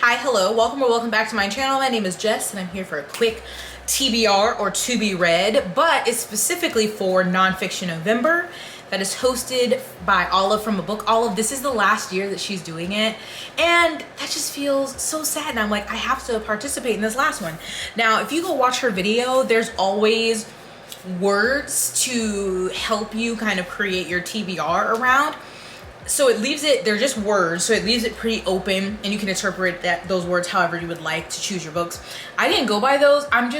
Hi, hello, welcome or welcome back to my channel. My name is Jess and I'm here for a quick TBR or to be read, but it's specifically for Nonfiction November that is hosted by Olive from a Book. Olive, this is the last year that she's doing it, and that just feels so sad. And I'm like, I have to participate in this last one. Now, if you go watch her video, there's always words to help you kind of create your TBR around. So it leaves it, they're just words, so it leaves it pretty open and you can interpret those words however you would like to choose your books. I didn't go by those, I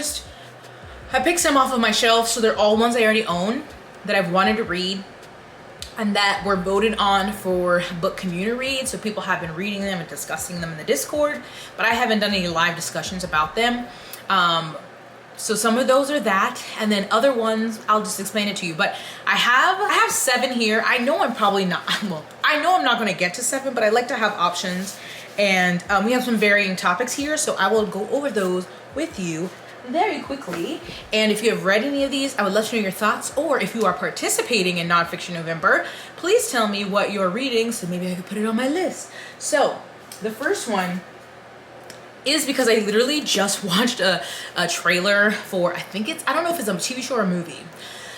picked some off of my shelf, so they're all ones I already own that I've wanted to read and that were voted on for book community reads. So people have been reading them and discussing them in the Discord, but I haven't done any live discussions about them. So some of those are that, and then other ones, I'll just explain it to you. But I have 7 here. I know I'm probably not, well, I know I'm not gonna get to 7, but I like to have options. And we have some varying topics here, so I will go over those with you very quickly. And if you have read any of these, I would love to know your thoughts, or if you are participating in Nonfiction November, please tell me what you're reading so maybe I could put it on my list. So the first one is because I literally just watched a trailer for, I don't know if it's a TV show or a movie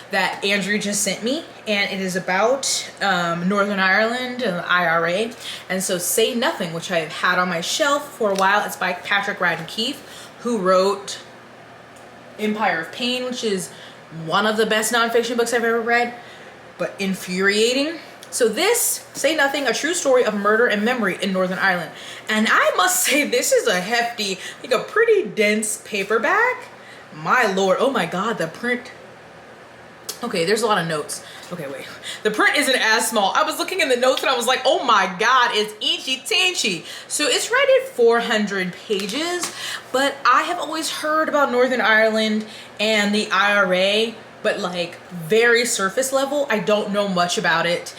that Andrew just sent me, and it is about Northern Ireland and the IRA. And so Say Nothing, which I've had on my shelf for a while, it's by Patrick Radden Keefe, who wrote Empire of Pain, which is one of the best nonfiction books I've ever read, but infuriating. So this, Say Nothing, a true story of murder and memory in Northern Ireland. And I must say, this is a hefty, like a pretty dense paperback. My Lord, oh my God, the print. Okay, there's a lot of notes. Okay, wait, the print isn't as small. I was looking in the notes and I was like, oh my God, it's eensy teensy. So it's rated 400 pages, but I have always heard about Northern Ireland and the IRA, but like very surface level. I don't know much about it.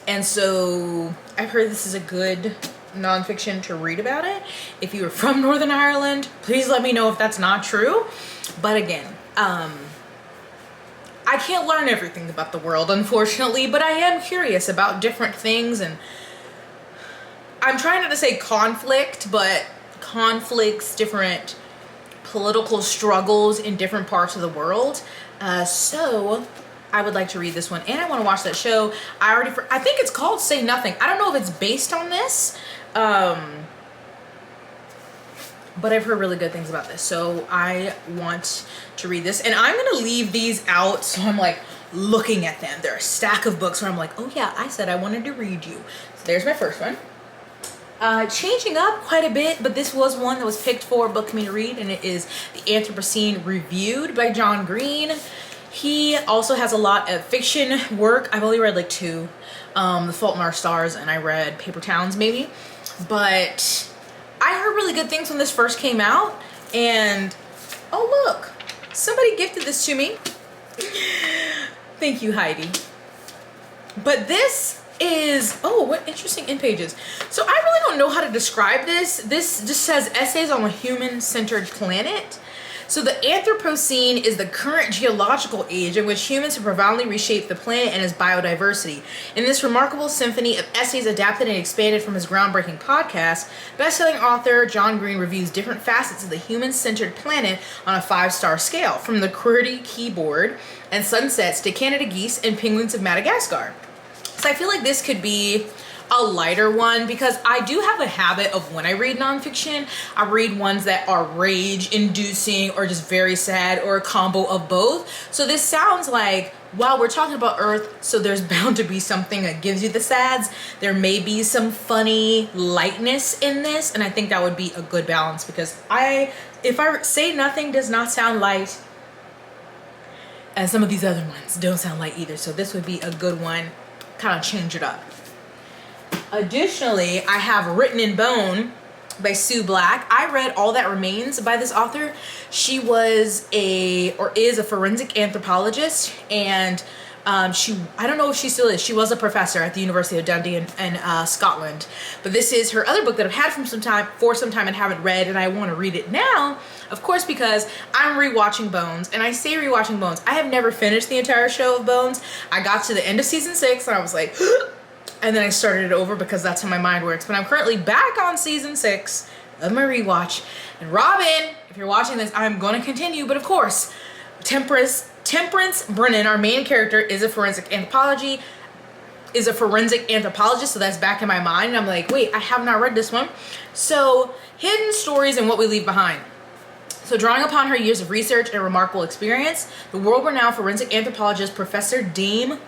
And so I've heard this is a good nonfiction to read about it. If you are from Northern Ireland, please let me know if that's not true. But again, I can't learn everything about the world, unfortunately, but I am curious about different things, and I'm trying not to say conflict, but conflicts, different political struggles in different parts of the world. So I would like to read this one, and I want to watch that show. I think it's called Say Nothing. I don't know if it's based on this, but I've heard really good things about this, so I want to read this. And I'm gonna leave these out, so I'm like looking at them. They're a stack of books where I'm like, oh yeah, I said I wanted to read you. So there's my first one. Changing up quite a bit, but this was one that was picked for book community read, and it is The Anthropocene Reviewed by John Green. He also has a lot of fiction work. I've only read like 2, The Fault in Our Stars, and I read Paper Towns maybe, but I heard really good things when this first came out. And oh look, somebody gifted this to me. Thank you, Heidi. But this is, oh, what interesting in pages. So I really don't know how to describe this. This just says essays on a human-centered planet. So the Anthropocene is the current geological age in which humans have profoundly reshaped the planet and its biodiversity. In this remarkable symphony of essays adapted and expanded from his groundbreaking podcast, best-selling author John Green reviews different facets of the human-centered planet on a 5-star scale, from the QWERTY keyboard and sunsets to Canada geese and penguins of Madagascar. So I feel like this could be a lighter one, because I do have a habit of, when I read nonfiction, I read ones that are rage-inducing or just very sad, or a combo of both. So this sounds like, while we're talking about Earth, so there's bound to be something that gives you the sads, there may be some funny lightness in this, and I think that would be a good balance, because if I Say Nothing does not sound light, and some of these other ones don't sound light either, so this would be a good one, kind of change it up. Additionally, I have Written in Bone by Sue Black. I read All That Remains by this author. She was is a forensic anthropologist, and I don't know if she still is. She was a professor at the University of Dundee in Scotland. But this is her other book that I've had for some time and haven't read, and I want to read it now, of course, because I'm rewatching Bones. And I say rewatching Bones, I have never finished the entire show of Bones. I got to the end of season 6 and I was like, and then I started it over because that's how my mind works. But I'm currently back on season 6 of my rewatch. And Robin, if you're watching this, I'm going to continue. But of course, Temperance Brennan, our main character, is a forensic anthropologist, so that's back in my mind. And I'm like, wait, I have not read this one. So, hidden stories and what we leave behind. So, drawing upon her years of research and remarkable experience, the world-renowned forensic anthropologist Professor Dame,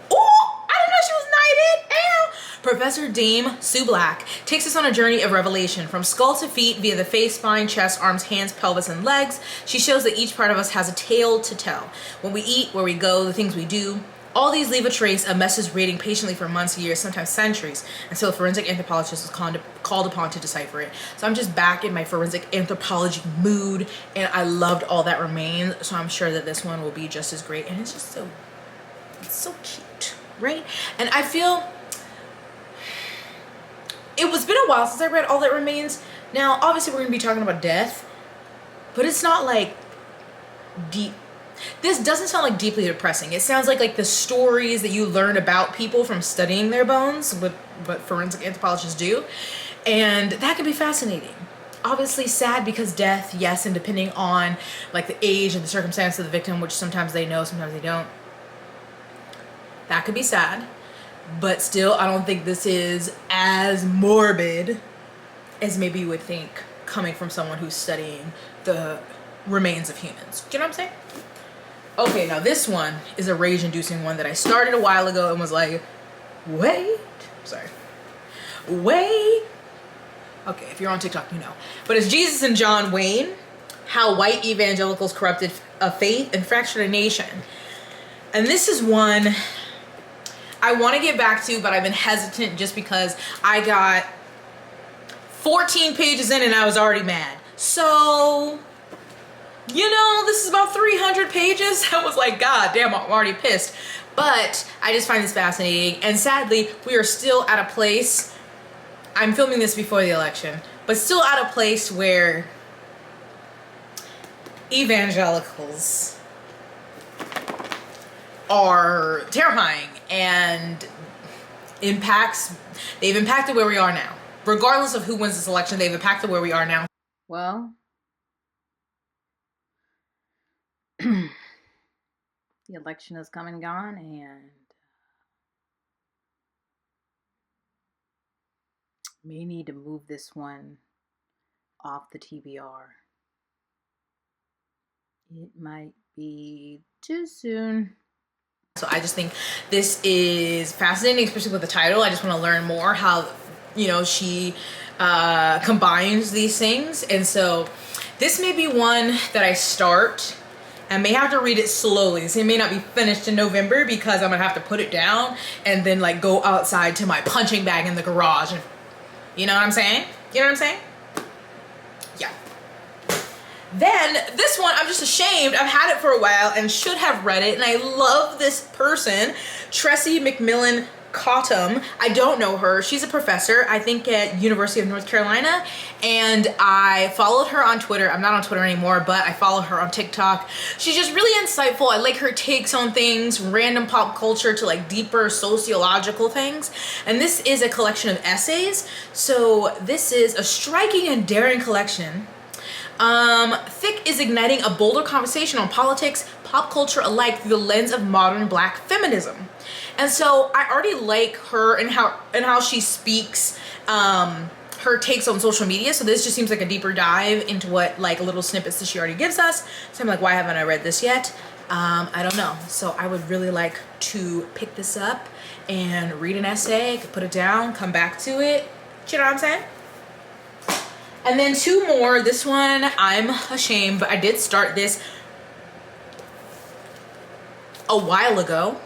Professor Dame Sue Black takes us on a journey of revelation from skull to feet via the face, spine, chest, arms, hands, pelvis, and legs. She shows that each part of us has a tale to tell. When we eat, where we go, the things we do, all these leave a trace, a message waiting patiently for months, years, sometimes centuries, until a forensic anthropologist is called upon to decipher it. So I'm just back in my forensic anthropology mood, and I loved All That Remains, so I'm sure that this one will be just as great. And it's just it's so cute, right? And I feel it's been a while since I read All That Remains. Now, obviously we're going to be talking about death, but it's not like deep. This doesn't sound like deeply depressing. It sounds like the stories that you learn about people from studying their bones, what forensic anthropologists do. And that can be fascinating. Obviously sad because death, yes, and depending on the age and the circumstance of the victim, which sometimes they know, sometimes they don't. That could be sad. But still, I don't think this is as morbid as maybe you would think coming from someone who's studying the remains of humans. Do you know what I'm saying? Okay, now this one is a rage-inducing one that I started a while ago and was like, wait. Okay, if you're on TikTok, you know. But it's Jesus and John Wayne, How White Evangelicals Corrupted a Faith and Fractured a Nation. And this is one I want to get back to, but I've been hesitant just because I got 14 pages in and I was already mad. So, this is about 300 pages. I was like, God damn, I'm already pissed. But I just find this fascinating. And sadly, we are still at a place, I'm filming this before the election, but still at a place where evangelicals are terrifying and they've impacted where we are now. Regardless of who wins this election, they've impacted where we are now. Well, the election has come and gone, and may need to move this one off the TBR. It might be too soon. So I just think this is fascinating, especially with the title. I just want to learn more how, she combines these things. And so this may be one that I start. I may have to read it slowly. So it may not be finished in November because I'm going to have to put it down and then go outside to my punching bag in the garage. And, you know what I'm saying? Yeah. Then this one, I'm just ashamed. I've had it for a while and should have read it. And I love this person, Tressie McMillan Cottom. I don't know her. She's a professor, I think at University of North Carolina. And I followed her on Twitter. I'm not on Twitter anymore, but I follow her on TikTok. She's just really insightful. I like her takes on things, random pop culture to deeper sociological things. And this is a collection of essays. So this is a striking and daring collection. Thick is igniting a bolder conversation on politics, pop culture alike through the lens of modern Black feminism. And so I already like her and how she speaks, her takes on social media. So this just seems like a deeper dive into what little snippets that she already gives us. So I'm like, why haven't I read this yet? I don't know. So I would really like to pick this up and read an essay, put it down, come back to it. You know what I'm saying? And then two more. This one, I'm ashamed, but I did start this a while ago.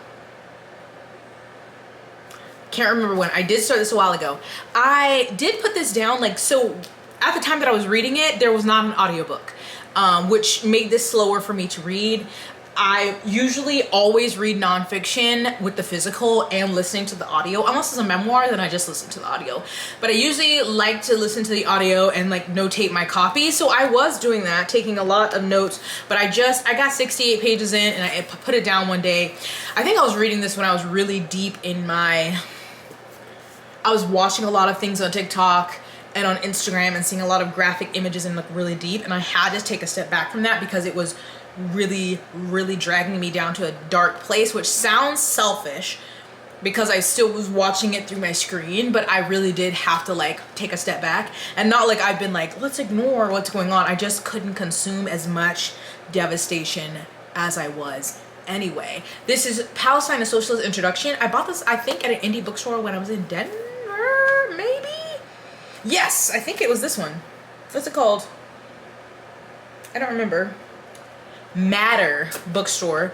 Can't remember when. I did start this a while ago. I did put this down, so at the time that I was reading it, there was not an audiobook, which made this slower for me to read. I usually always read nonfiction with the physical and listening to the audio. Unless it's a memoir, then I just listen to the audio. But I usually like to listen to the audio and notate my copy. So I was doing that, taking a lot of notes. But I got 68 pages in and I put it down one day. I think I was reading this when I was really deep in my I was watching a lot of things on TikTok and on Instagram and seeing a lot of graphic images and like really deep, and I had to take a step back from that because it was really, really dragging me down to a dark place, which sounds selfish because I still was watching it through my screen, but I really did have to like take a step back, and not like I've been like, let's ignore what's going on. I just couldn't consume as much devastation as I was anyway. This is Palestine: A Socialist Introduction. I bought this, I think, at an indie bookstore when I was in Denver, maybe? Yes, I think it was this one. What's it called? I don't remember. Matter bookstore.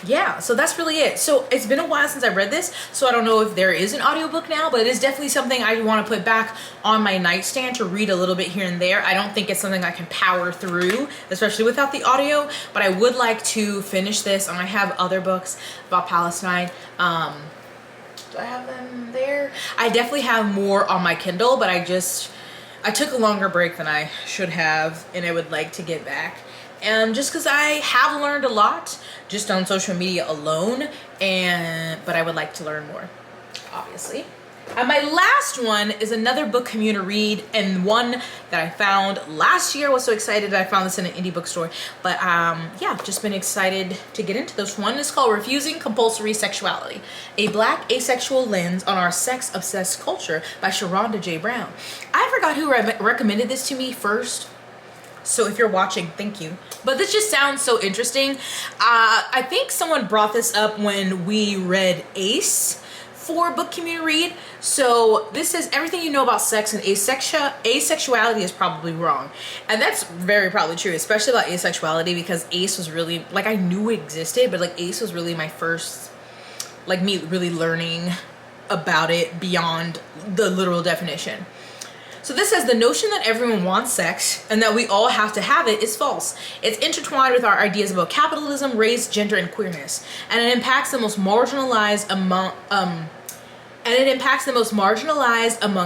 Yeah, so that's really it. So it's been a while since I read this, so I don't know if there is an audiobook now, but it is definitely something I want to put back on my nightstand to read a little bit here and there. I don't think it's something I can power through, especially without the audio, but I would like to finish this, and I have other books about Palestine. Do I have them there? I definitely have more on my Kindle, but I took a longer break than I should have, and I would like to get back. And just because I have learned a lot just on social media alone, but I would like to learn more, obviously. And my last one is another book community read, and one that I found last year. I was so excited that I found this in an indie bookstore. But yeah, just been excited to get into this one. It's called Refusing Compulsory Sexuality, A Black Asexual Lens on Our Sex-Obsessed Culture by Sharonda J. Brown. I forgot who recommended this to me first, so if you're watching, thank you. But this just sounds so interesting. I think someone brought this up when we read Ace for book community read. So this says everything you know about sex and asexuality is probably wrong. And that's very probably true, especially about asexuality, because Ace was really, like, I knew it existed, but like Ace was really my first, like, me really learning about it beyond the literal definition. So this says the notion that everyone wants sex and that we all have to have it is false. It's intertwined with our ideas about capitalism, race, gender, and queerness, and it impacts the most marginalized among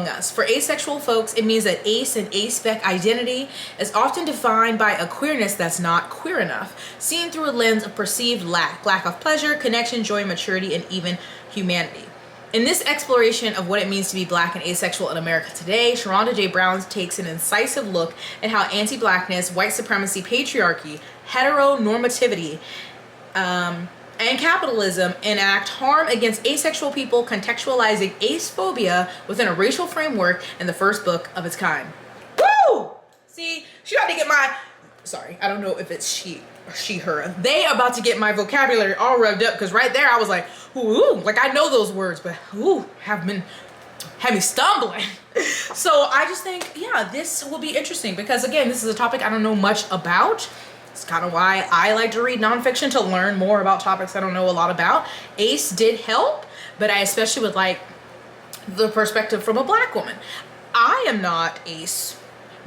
us. For asexual folks, it means that ace and aspec identity is often defined by a queerness that's not queer enough, seen through a lens of perceived lack of pleasure, connection, joy, maturity, and even humanity. In this exploration of what it means to be Black and asexual in America today, Sharonda J. Brown takes an incisive look at how anti-Blackness, white supremacy, patriarchy, heteronormativity, and capitalism enact harm against asexual people, contextualizing acephobia within a racial framework in the first book of its kind. Woo! See, she tried to get my... Sorry, I don't know if it's she, her. They about to get my vocabulary all revved up, because right there I was like, ooh, like I know those words, but ooh, had me stumbling. So I just think, yeah, this will be interesting, because again, this is a topic I don't know much about. It's kind of why I like to read nonfiction, to learn more about topics I don't know a lot about. Ace did help, but I especially would like the perspective from a Black woman. I am not Ace,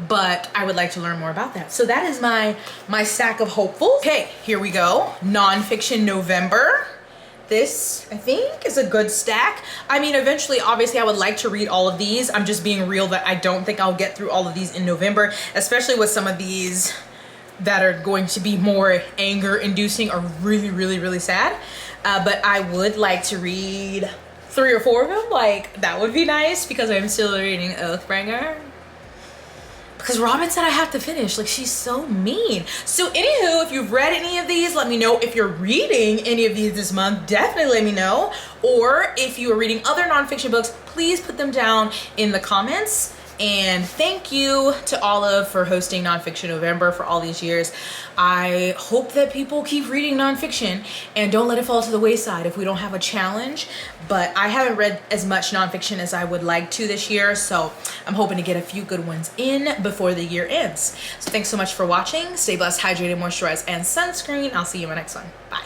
but I would like to learn more about that. So that is my stack of hopefuls. Okay, here we go. Nonfiction November. This, I think, is a good stack. I mean, eventually, obviously, I would like to read all of these. I'm just being real that I don't think I'll get through all of these in November, especially with some of these that are going to be more anger-inducing or really, really, really sad. But I would like to read 3 or 4 of them. Like, that would be nice, because I'm still reading Oathbringer. Because Robin said I have to finish. Like, she's so mean. So anywho, if you've read any of these, let me know. If you're reading any of these this month, definitely let me know. Or if you are reading other nonfiction books, please put them down in the comments. And thank you to Olive for hosting Nonfiction November for all these years. I hope that people keep reading nonfiction and don't let it fall to the wayside if we don't have a challenge. But I haven't read as much nonfiction as I would like to this year, so I'm hoping to get a few good ones in before the year ends. So thanks so much for watching. Stay blessed, hydrated, moisturized, and sunscreen. I'll see you in my next one. Bye.